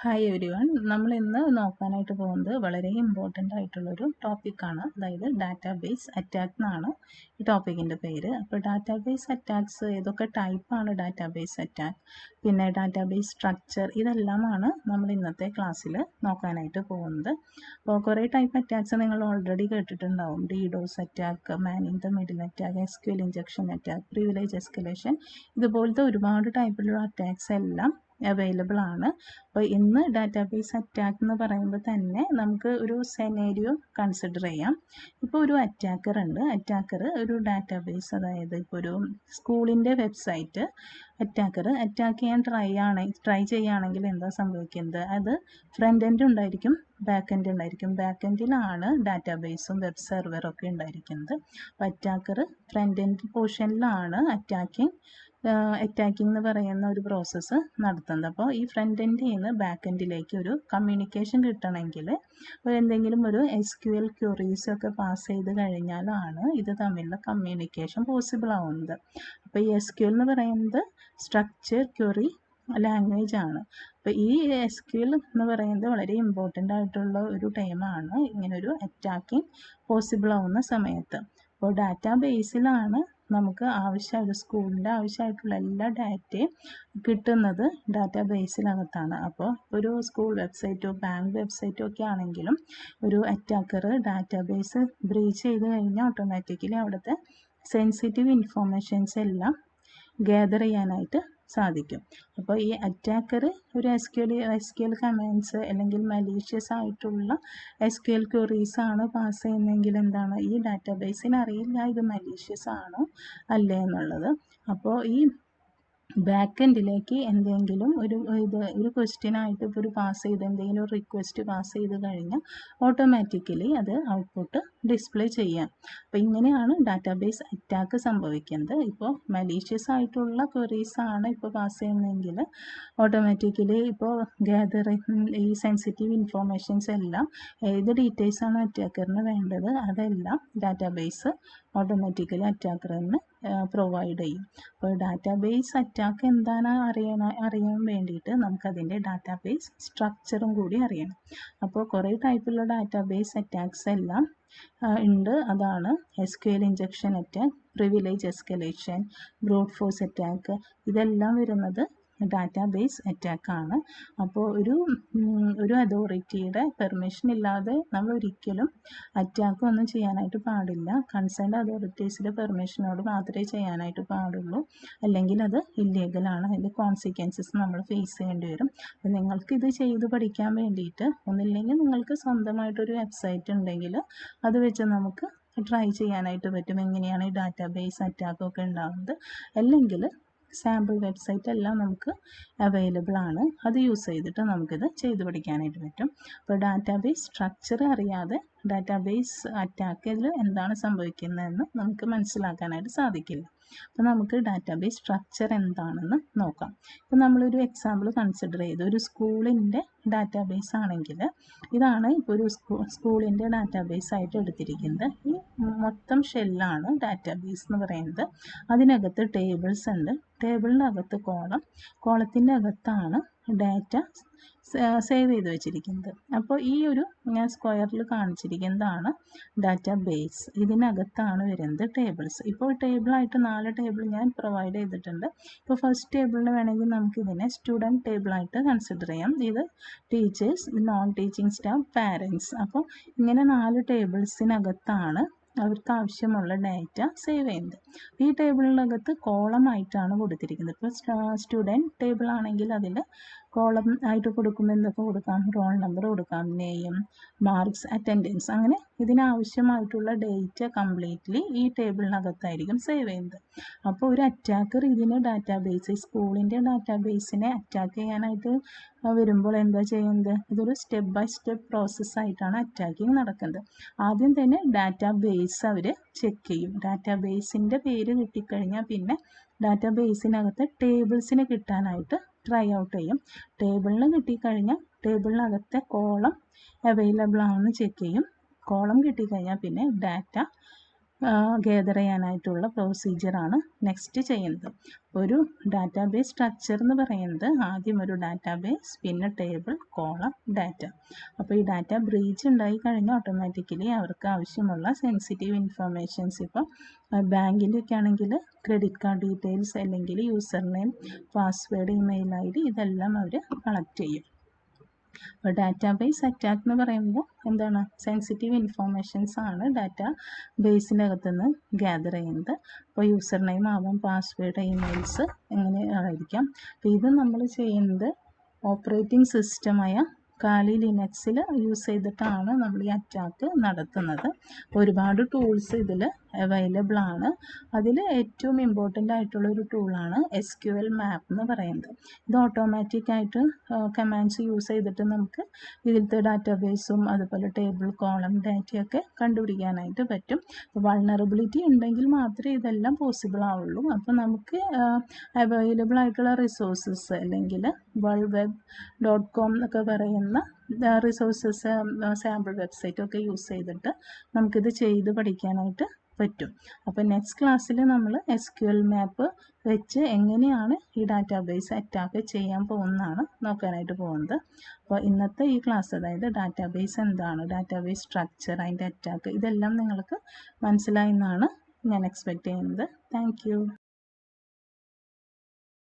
Hi everyone, നമ്മൾ ഇന്ന് നോക്കാനായിട്ട് പോകുന്നത് വളരെ ഇമ്പോർട്ടൻ്റ് ആയിട്ടുള്ളൊരു ടോപ്പിക്കാണ്. അതായത് ഡാറ്റാബേസ് അറ്റാക്ക് എന്നാണ് ഈ ടോപ്പിക്കിൻ്റെ പേര്. അപ്പോൾ ഡാറ്റാബേസ് അറ്റാക്സ് ഏതൊക്കെ ടൈപ്പാണ് ഡാറ്റാബേസ് അറ്റാക്ക്, പിന്നെ ഡാറ്റാബേസ് സ്ട്രക്ചർ, ഇതെല്ലാമാണ് നമ്മൾ ഇന്നത്തെ ക്ലാസ്സിൽ നോക്കാനായിട്ട് പോകുന്നത്. അപ്പോൾ കുറേ ടൈപ്പ് അറ്റാക്സ് നിങ്ങൾ ഓൾറെഡി കേട്ടിട്ടുണ്ടാവും. DDoS attack, man in the middle attack, SQL injection attack, privilege escalation, ഇതുപോലത്തെ ഒരുപാട് ടൈപ്പിലുള്ള അറ്റാക്സ് എല്ലാം അവൈലബിൾ ആണ്. അപ്പോൾ ഇന്ന് ഡാറ്റാബേസ് അറ്റാക്ക് എന്ന് പറയുമ്പോൾ തന്നെ നമുക്ക് ഒരു സെനേരിയോ കൺസിഡർ ചെയ്യാം. ഇപ്പോൾ ഒരു അറ്റാക്കർ ഉണ്ട്. അറ്റാക്കർ ഒരു ഡാറ്റാബേസ്, അതായത് ഇപ്പോൾ ഒരു സ്കൂളിൻ്റെ വെബ്സൈറ്റ് അറ്റാക്ക് ചെയ്യാൻ ട്രൈ ചെയ്യുകയാണെങ്കിൽ എന്താ സംഭവിക്കുന്നത്? അത് ഫ്രണ്ട് എൻഡ് ഉണ്ടായിരിക്കും, ബാക്ക് എൻഡ് ഉണ്ടായിരിക്കും. ബാക്ക് എൻഡിലാണ് ഡാറ്റാബേസും വെബ് സെർവറൊക്കെ ഉണ്ടായിരിക്കുന്നത്. അപ്പോൾ അറ്റാക്കർ ഫ്രണ്ട് എൻഡ് പോർഷനിലാണ് അറ്റാക്കിംഗ് എന്ന് പറയുന്ന ഒരു പ്രോസസ്സ് നടത്തുന്നത്. അപ്പോൾ ഈ ഫ്രണ്ട് എൻഡിൽ നിന്ന് ബാക്ക് എൻഡിലേക്ക് ഒരു കമ്മ്യൂണിക്കേഷൻ കിട്ടണമെങ്കിൽ എന്തെങ്കിലും ഒരു SQL ക്വറീസ് ഒക്കെ പാസ് ചെയ്ത് കഴിഞ്ഞാലാണ് ഇത് തമ്മിലുള്ള കമ്മ്യൂണിക്കേഷൻ പോസിബിൾ ആവുന്നത്. അപ്പോൾ ഈ SQL എന്ന് പറയുന്നത് സ്ട്രക്ചർ ക്വറി ലാംഗ്വേജ് ആണ്. അപ്പോൾ ഈ SQL എന്ന് പറയുന്നത് വളരെ ഇമ്പോർട്ടൻ്റ് ആയിട്ടുള്ള ഒരു ടൈമാണ് ഇങ്ങനൊരു അറ്റാക്കിംഗ് പോസിബിൾ ആവുന്ന സമയത്ത്. അപ്പോൾ ഡാറ്റാബേസിലാണ് നമുക്ക് ഒരു സ്കൂളിൻ്റെ ആവശ്യമായിട്ടുള്ള എല്ലാ ഡാറ്റയും കിട്ടുന്നത് ഡാറ്റാബേസിനകത്താണ്. അപ്പോൾ ഒരു സ്കൂൾ വെബ്സൈറ്റോ ബാങ്ക് വെബ്സൈറ്റോ ഒക്കെ ആണെങ്കിലും ഒരു അറ്റാക്കർ ഡാറ്റാബേസ് ബ്രീച്ച് ചെയ്ത് കഴിഞ്ഞാൽ ഓട്ടോമാറ്റിക്കലി അവിടുത്തെ സെൻസിറ്റീവ് ഇൻഫോർമേഷൻസ് എല്ലാം ഗ്യാദർ ചെയ്യാനായിട്ട് സാധിക്കും. അപ്പോൾ ഈ അറ്റാക്കർ ഒരു SQL കമാൻഡ്സ് അല്ലെങ്കിൽ മലീഷ്യസ് ആയിട്ടുള്ള SQL ക്വറീസ് ആണ് പാസ് ചെയ്യുന്നതെങ്കിൽ എന്താണ്, ഈ ഡാറ്റാബേസിന് അറിയില്ല ഇത് മലീഷ്യസ് ആണോ അല്ലേ എന്നുള്ളത്. അപ്പോൾ ഈ ബാക്ക് എൻഡിലേക്ക് എന്തെങ്കിലും ഒരു ക്വസ്റ്റ്യൻ ആയിട്ട് ഇപ്പോൾ ഒരു പാസ് ചെയ്ത് എന്തെങ്കിലും ഒരു റിക്വസ്റ്റ് പാസ് ചെയ്ത് കഴിഞ്ഞാൽ ഓട്ടോമാറ്റിക്കലി അത് ഔട്ട്പുട്ട് ഡിസ്പ്ലേ ചെയ്യാം. അപ്പോൾ ഇങ്ങനെയാണ് ഡാറ്റാബേസ് അറ്റാക്ക് സംഭവിക്കുന്നത്. ഇപ്പോൾ മലീഷ്യസ് ആയിട്ടുള്ള ക്വറീസ് ആണ് ഇപ്പോൾ പാസ് ചെയ്യുന്നതെങ്കിൽ ഓട്ടോമാറ്റിക്കലി ഇപ്പോൾ ഈ സെൻസിറ്റീവ് ഇൻഫോർമേഷൻസ് എല്ലാം ഏത് ഡീറ്റെയിൽസ് ആണ് അറ്റാക്കറിന് വേണ്ടത് അതെല്ലാം ഡാറ്റാബേസ് ഓട്ടോമാറ്റിക്കലി അറ്റാക്കറിന് പ്രൊവൈഡ് ചെയ്യും. അപ്പോൾ ഡാറ്റാബേസ് അറ്റാക്ക് എന്താണ് അറിയാൻ വേണ്ടിയിട്ട് നമുക്കതിൻ്റെ ഡാറ്റാബേസ് സ്ട്രക്ചറും കൂടി അറിയണം. അപ്പോൾ കുറേ ടൈപ്പിലുള്ള ഡാറ്റാബേസ് അറ്റാക്സ് എല്ലാം ഉണ്ട്. അതാണ് SQL injection attack, privilege escalation, brute force attack, ഇതെല്ലാം വരുന്നത് ഡാറ്റാബേസ് അറ്റാക്കാണ്. അപ്പോൾ ഒരു അതോറിറ്റിയുടെ പെർമിഷൻ ഇല്ലാതെ നമ്മൾ ഒരിക്കലും അറ്റാക്ക് ഒന്നും ചെയ്യാനായിട്ട് പാടില്ല. കൺസേൺഡ് അതോറിറ്റീസിൻ്റെ പെർമിഷനോട് മാത്രമേ ചെയ്യാനായിട്ട് പാടുള്ളൂ. അല്ലെങ്കിൽ അത് ഇല്ലീഗലാണ്. അതിൻ്റെ കോൺസിക്വൻസസ് നമ്മൾ ഫേസ് ചെയ്യേണ്ടി വരും. അപ്പോൾ നിങ്ങൾക്ക് ഇത് ചെയ്ത് പഠിക്കാൻ വേണ്ടിയിട്ട് ഒന്നില്ലെങ്കിൽ നിങ്ങൾക്ക് സ്വന്തമായിട്ടൊരു വെബ്സൈറ്റ് ഉണ്ടെങ്കിൽ അത് വെച്ച് നമുക്ക് ട്രൈ ചെയ്യാനായിട്ട് പറ്റും എങ്ങനെയാണ് ഈ ഡാറ്റാബേസ് അറ്റാക്കൊക്കെ ഉണ്ടാകുന്നത്. അല്ലെങ്കിൽ സാമ്പിൾ വെബ്സൈറ്റ് എല്ലാം നമുക്ക് അവൈലബിൾ ആണ്. അത് യൂസ് ചെയ്തിട്ട് നമുക്കിത് ചെയ്ത് പഠിക്കാനായിട്ട് പറ്റും. അപ്പോൾ ഡാറ്റാബേസ് സ്ട്രക്ചർ അറിയാതെ ഡാറ്റാബേസ് അറ്റാക്കിൽ എന്താണ് സംഭവിക്കുന്നതെന്ന് നമുക്ക് മനസ്സിലാക്കാനായിട്ട് സാധിക്കില്ല. അപ്പോൾ നമുക്ക് ഡാറ്റാബേസ് സ്ട്രക്ചർ എന്താണെന്ന് നോക്കാം. ഇപ്പോൾ നമ്മളൊരു എക്സാമ്പിൾ കൺസിഡർ ചെയ്ത് ഒരു സ്കൂളിൻ്റെ ഡാറ്റാബേസ് ആണെങ്കിൽ ഇതാണ് ഇപ്പോൾ ഒരു സ്കൂളിൻ്റെ ഡാറ്റാബേസ് ആയിട്ട് എടുത്തിരിക്കുന്നത്. ഈ മൊത്തം ഷെല്ലാണ് ഡാറ്റാബേസ് എന്ന് പറയുന്നത്. അതിനകത്ത് ടേബിൾസ് ഉണ്ട്. ടേബിളിനകത്ത് കോളത്തിൻ്റെ അകത്താണ് ഡാറ്റ സേവ് ചെയ്ത് വെച്ചിരിക്കുന്നത്. അപ്പോൾ ഈ ഒരു ഞാൻ സ്ക്വയറിൽ കാണിച്ചിരിക്കുന്നതാണ് ഡാറ്റാബേസ്. ഇതിനകത്താണ് വരുന്നത് ടേബിൾസ്. ഇപ്പോൾ ടേബിളായിട്ട് 4 ടേബിൾ ഞാൻ പ്രൊവൈഡ് ചെയ്തിട്ടുണ്ട്. ഇപ്പോൾ ഫസ്റ്റ് ടേബിളിന് വേണമെങ്കിൽ നമുക്കിതിനെ സ്റ്റുഡൻറ്റ് ടേബിളായിട്ട് കൺസിഡർ ചെയ്യാം. ഇത് teachers, non teaching staff, parents. അപ്പോൾ ഇങ്ങനെ 4 ടേബിൾസിനകത്താണ് അവർക്ക് ആവശ്യമുള്ള ഡാറ്റ സേവ് ചെയ്യുന്നത്. ഈ ടേബിളിനകത്ത് കോളമായിട്ടാണ് കൊടുത്തിരിക്കുന്നത്. ഇപ്പോൾ സ്റ്റുഡൻറ്റ് ടേബിൾ ആണെങ്കിൽ അതിൽ കോളം ആയിട്ട് കൊടുക്കുമ്പോൾ എന്തൊക്കെ കൊടുക്കാം? റോൾ നമ്പർ കൊടുക്കാം, നെയിം, മാർക്സ്, അറ്റൻഡൻസ്, അങ്ങനെ ഇതിനാവശ്യമായിട്ടുള്ള ഡേറ്റ കംപ്ലീറ്റ്ലി ഈ ടേബിളിനകത്തായിരിക്കും സേവ് ചെയ്യുന്നത്. അപ്പോൾ ഒരു അറ്റാക്കർ സ്കൂളിൻ്റെ ഡാറ്റാബേസിനെ അറ്റാക്ക് ചെയ്യാനായിട്ട് വരുമ്പോൾ എന്താ ചെയ്യുന്നത്? ഇതൊരു സ്റ്റെപ്പ് ബൈ സ്റ്റെപ്പ് പ്രോസസ്സായിട്ടാണ് അറ്റാക്കിങ് നടക്കുന്നത്. ആദ്യം തന്നെ ഡാറ്റാബേസ് അവർ ചെക്ക് ചെയ്യും. ഡാറ്റാബേസിൻ്റെ പേര് കിട്ടിക്കഴിഞ്ഞാൽ പിന്നെ ഡാറ്റാബേസിനകത്ത് ടേബിൾസിനെ കിട്ടാനായിട്ട് ട്രൈ ഔട്ട് ചെയ്യും. ടേബിളിന് കിട്ടിക്കഴിഞ്ഞാൽ ടേബിളിനകത്തെ കോളം അവൈലബിൾ ആണെന്ന് ചെക്ക് ചെയ്യും. കോളം കിട്ടിക്കഴിഞ്ഞാൽ പിന്നെ ഡാറ്റ ഗേദർ ചെയ്യാനായിട്ടുള്ള പ്രൊസീജിയറാണ് നെക്സ്റ്റ് ചെയ്യുന്നത്. ഒരു ഡാറ്റാബേസ് സ്ട്രക്ചർ എന്ന് പറയുന്നത് ആദ്യം ഒരു ഡാറ്റാബേസ്, പിന്നെ ടേബിൾ, കോളം, ഡാറ്റ. അപ്പോൾ ഈ ഡാറ്റ ബ്രീച്ച് ഉണ്ടായി കഴിഞ്ഞാൽ ഓട്ടോമാറ്റിക്കലി അവർക്ക് ആവശ്യമുള്ള സെൻസിറ്റീവ് ഇൻഫർമേഷൻസ്, ഇപ്പോൾ ബാങ്കിൻ്റെയൊക്കെ ആണെങ്കിൽ ക്രെഡിറ്റ് കാർഡ് ഡീറ്റെയിൽസ്, അല്ലെങ്കിൽ user name, password, email ID, ഇതെല്ലാം അവർ കളക്ട് ചെയ്യും. അപ്പോൾ ഡാറ്റാബേസ് അറ്റാക്ക് എന്ന് പറയുമ്പോൾ എന്താണ്, സെൻസിറ്റീവ് ഇൻഫോർമേഷൻസ് ആണ് ഡാറ്റ ബേസിൻ്റെ അകത്തുനിന്ന് ഗ്യാദർ ചെയ്യുന്നത്. അപ്പോൾ യൂസർ നെയിം ആവാം, പാസ്വേഡ്, ഇമെയിൽസ് എങ്ങനെ ആയിരിക്കാം. അപ്പോൾ ഇത് നമ്മൾ ചെയ്യുന്നത് ഓപ്പറേറ്റിംഗ് സിസ്റ്റമായ കാലി ലിനക്സിൽ യൂസ് ചെയ്തിട്ടാണ് നമ്മൾ ഈ അറ്റാക്ക് നടത്തുന്നത്. ഒരുപാട് ടൂൾസ് ഇതിൽ അവൈലബിൾ ആണ്. അതിൽ ഏറ്റവും ഇമ്പോർട്ടൻ്റ് ആയിട്ടുള്ളൊരു ടൂളാണ് SQL മാപ്പ് എന്ന് പറയുന്നത്. ഇത് ഓട്ടോമാറ്റിക്കായിട്ട് കമാൻഡ്സ് യൂസ് ചെയ്തിട്ട് നമുക്ക് ഇതിലത്തെ ഡാറ്റാബേസും അതുപോലെ ടേബിൾ, കോളം, ഡാറ്റയൊക്കെ കണ്ടുപിടിക്കാനായിട്ട് പറ്റും. വൾണറബിലിറ്റി ഉണ്ടെങ്കിൽ മാത്രമേ ഇതെല്ലാം പോസിബിൾ ആവുള്ളൂ. അപ്പോൾ നമുക്ക് അവൈലബിൾ ആയിട്ടുള്ള റിസോഴ്സസ്, അല്ലെങ്കിൽ worldweb.com എന്നൊക്കെ പറയുന്ന റിസോഴ്സസ്, സാമ്പിൾ വെബ്സൈറ്റൊക്കെ യൂസ് ചെയ്തിട്ട് നമുക്കിത് ചെയ്ത് പഠിക്കാനായിട്ട് പറ്റും. അപ്പോൾ നെക്സ്റ്റ് ക്ലാസ്സിൽ നമ്മൾ SQL മാപ്പ് വെച്ച് എങ്ങനെയാണ് ഈ ഡാറ്റാബേസ് അറ്റാക്ക് ചെയ്യാൻ പോകുന്നതാണ് നോക്കാനായിട്ട് പോകുന്നത്. അപ്പോൾ ഇന്നത്തെ ഈ ക്ലാസ്, അതായത് ഡാറ്റാബേസ് എന്താണ്, ഡാറ്റാബേസ് സ്ട്രക്ചർ, അതിൻ്റെ അറ്റാക്ക്, ഇതെല്ലാം നിങ്ങൾക്ക് മനസ്സിലായി എന്നാണ് ഞാൻ എക്സ്പെക്റ്റ് ചെയ്യുന്നത്. Thank you.